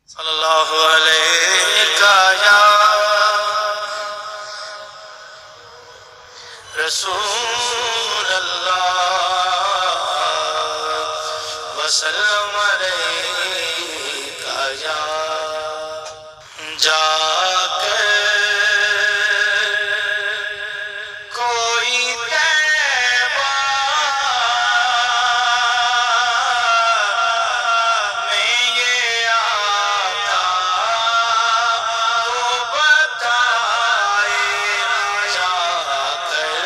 صلی اللہ علیہ یا رسول اللہ وسلم علیہ یا جا کر کوئی طیبہ میں یہ آقا کو بتائے جا کر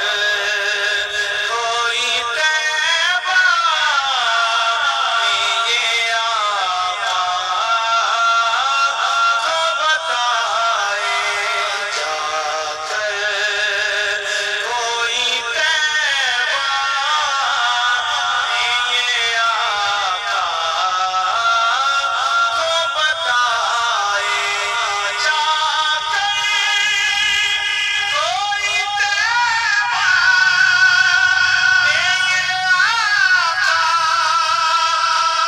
کوئی طیبہ میں یہ آقا کو بتائے جا کر کوئی طیبہ میں یہ آقا کو بتائے جا کر کوئی طیبہ میں یہ آقا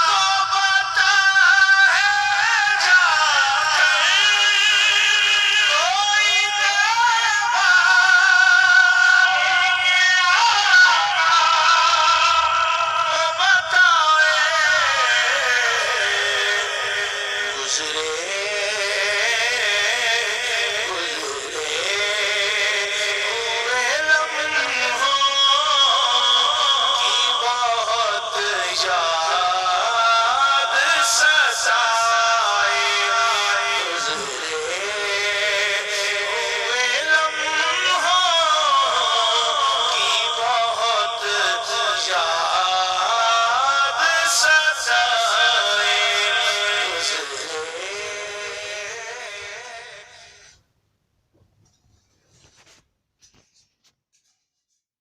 کو بتائے جا کر کوئی طیبہ میں یہ آقا کو بتائے گزرے